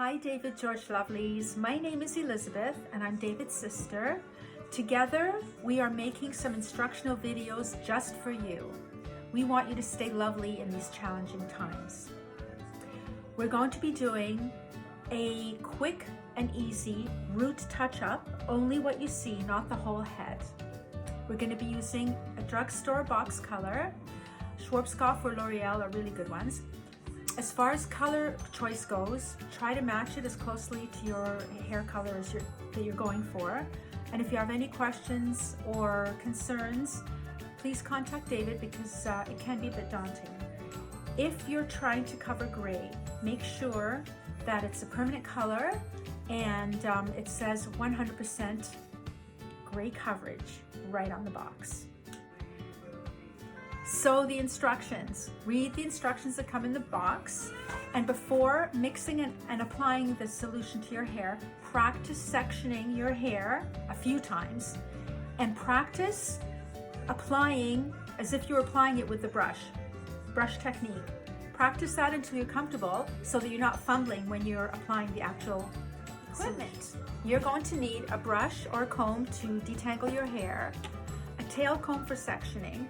Hi David George Lovelies, my name is Elizabeth and I'm David's sister. Together we are making some instructional videos just for you. We want you to stay lovely in these challenging times. We're going to be doing a quick and easy root touch-up, only what you see, not the whole head. We're going to be using a drugstore box color. Schwarzkopf or L'Oreal are really good ones. As far as color choice goes, try to match it as closely to your hair color as that you're going for. And if you have any questions or concerns, please contact David because it can be a bit daunting. If you're trying to cover gray, make sure that it's a permanent color and it says 100% gray coverage right on the box. So the instructions, read the instructions that come in the box, and before mixing and applying the solution to your hair, practice sectioning your hair a few times and practice applying as if you're applying it with the brush technique. Practice that until you're comfortable so that you're not fumbling when you're applying the actual equipment. You're going to need a brush or a comb to detangle your hair, a tail comb for sectioning,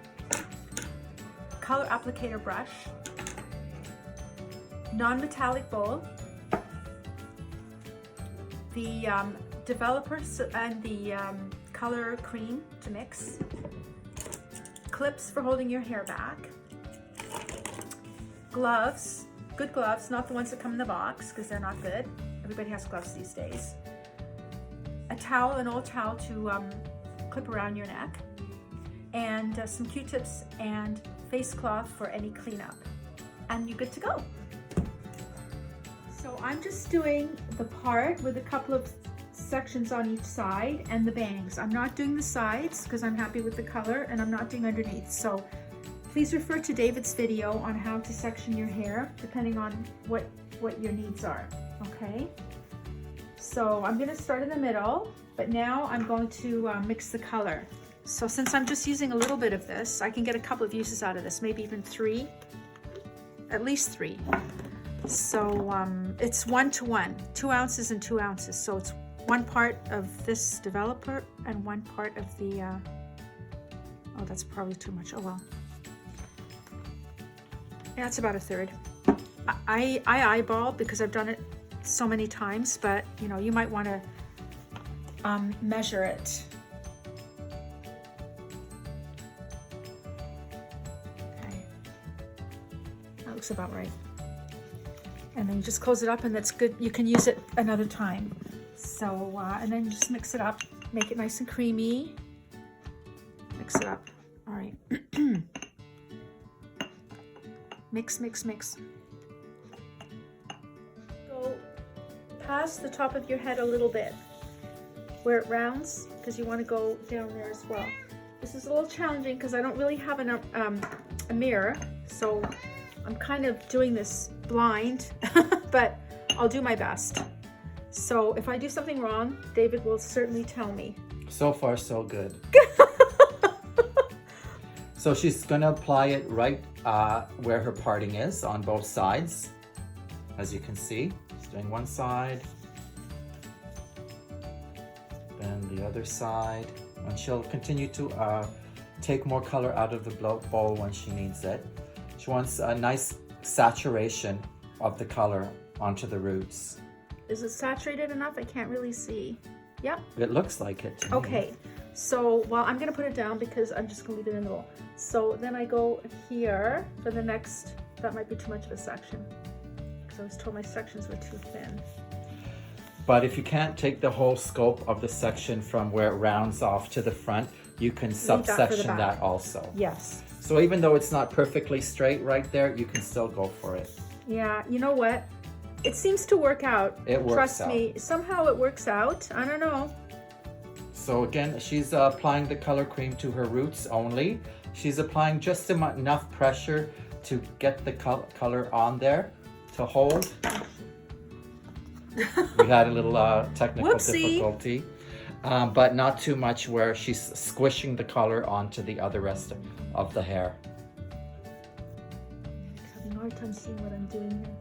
color applicator brush, non-metallic bowl, the developer and the color cream to mix, clips for holding your hair back, gloves, good gloves, not the ones that come in the box because they're not good. Everybody has gloves these days. A towel, an old towel to clip around your neck, and some Q-tips and face cloth for any cleanup, and you're good to go. So I'm just doing the part with a couple of sections on each side and the bangs. I'm not doing the sides because I'm happy with the color, and I'm not doing underneath. So please refer to David's video on how to section your hair depending on what your needs are, okay? So I'm gonna start in the middle, but now I'm going to mix the color. So since I'm just using a little bit of this, I can get a couple of uses out of this, maybe even 3, at least 3. So it's 1 to 1, 2 ounces and 2 ounces. So it's 1 part of this developer and 1 part of the, oh, that's probably too much, oh well. Yeah, it's about 1/3. I eyeball because I've done it so many times, but you know, you might want to measure it. Looks about right. And then you just close it up and that's good. You can use it another time. So, and then just mix it up, make it nice and creamy. Mix it up. All right. Mix, mix, mix. Go past the top of your head a little bit where it rounds because you want to go down there as well. This is a little challenging because I don't really have a mirror, so I'm kind of doing this blind, but I'll do my best. So if I do something wrong, David will certainly tell me. So far, so good. So she's gonna apply it right where her parting is on both sides. As you can see, she's doing one side, then the other side, and she'll continue to take more color out of the bowl when she needs it. She wants a nice saturation of the color onto the roots. Is it saturated enough? I can't really see. Yep. It looks like it to me. Okay, so, well, I'm gonna put it down because I'm just gonna leave it in the bowl. So then I go here for the next, that might be too much of a section because I was told my sections were too thin. But if you can't take the whole scope of the section from where it rounds off to the front, you can subsection that also. Yes. So even though it's not perfectly straight right there, you can still go for it. Yeah, you know what? It seems to work out. It works Trust out. me, somehow it works out. I don't know. So again, she's applying the color cream to her roots only. She's applying just enough pressure to get the color on there to hold. We had a little technical difficulty, but not too much where she's squishing the color onto the other rest of the hair. I'm having a hard time seeing what I'm doing here.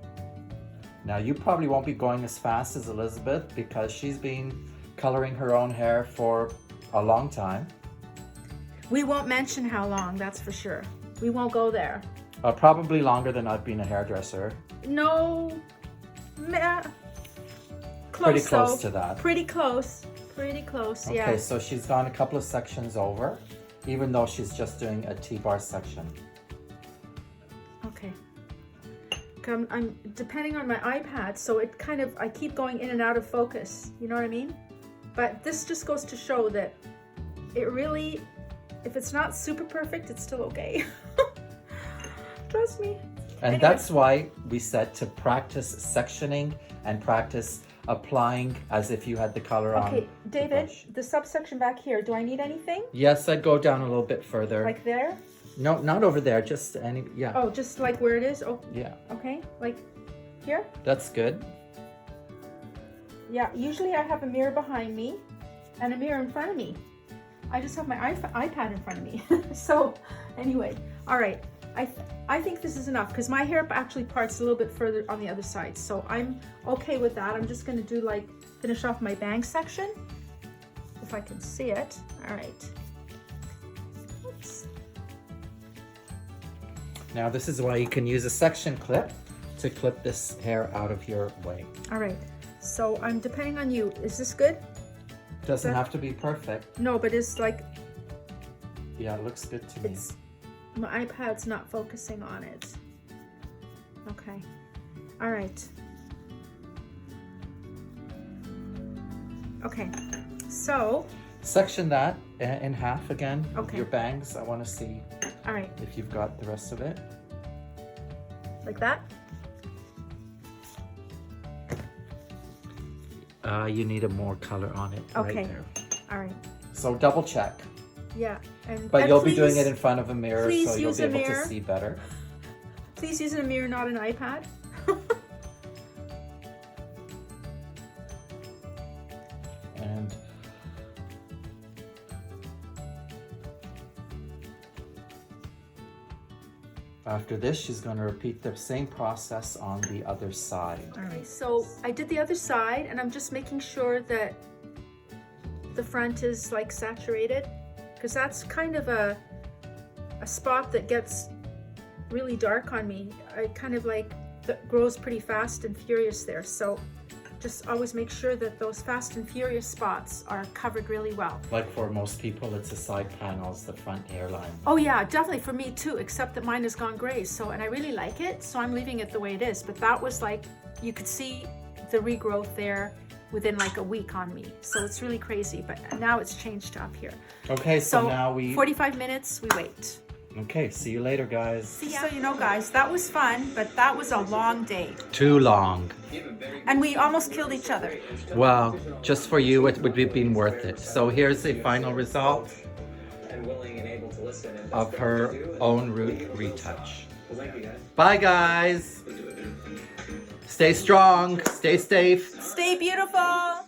Now you probably won't be going as fast as Elizabeth because she's been coloring her own hair for a long time. We won't mention how long, that's for sure. We won't go there. Probably longer than I've been a hairdresser. No, Pretty close to that. Pretty close, yeah. Okay, so she's gone a couple of sections over, even though she's just doing a T-bar section. Okay. I'm depending on my iPad, so it kind of, I keep going in and out of focus, you know what I mean? But this just goes to show that it really, if it's not super perfect, it's still okay. Trust me. And Anyway. that's why we said to practice sectioning and practice applying as if you had the color on. Okay, David, brush. the subsection back here, do I need anything? Yes, I'd go down a little bit further. Like there? No, not over there, just any, yeah. Oh, just like where it is? Oh, Yeah, okay, like here? that's good. Yeah, usually I have a mirror behind me and a mirror in front of me. I just have my iPad in front of me. So anyway, all right. I think this is enough because my hair actually parts a little bit further on the other side. So I'm okay with that. I'm just gonna do like, finish off my bang section. If I can see it. All right. Oops. Now this is why you can use a section clip to clip this hair out of your way. All right. So I'm depending on you. Is this good? Doesn't have to be perfect. No, but it's like, Yeah, it looks good to me. it's, my iPad's not focusing on it. Okay. All right. Okay. So, Section that in half again with Okay. your bangs. I want to see all right, if you've got the rest of it. like that. You need a more color on it Okay. right there. All right. So double check. Yeah. And But and you'll be doing please- it in front of a mirror please so you'll use be a able mirror. to see better. Please use a mirror, not an iPad. And after this, she's going to repeat the same process on the other side. All right. So I did the other side, and I'm just making sure that the front is like saturated, because that's kind of a spot that gets really dark on me. I kind of like that grows pretty fast and furious there. So just always make sure that those fast and furious spots are covered really well. Like for most people, it's the side panels, the front hairline. Oh yeah, definitely for me too, except that mine has gone gray. So, and I really like it, so I'm leaving it the way it is. But that was like, you could see the regrowth there within like a week on me. So it's really crazy, but now it's changed to up here. Okay, so So now we... 45 minutes, we wait. Okay, see you later, guys. See ya. So you know guys, that was fun, but that was a long day. Too long. And we almost killed each other. Well, just for you, it would have been worth it. So here's the final result of her own root retouch. Bye, guys. Stay strong, stay safe. Stay beautiful.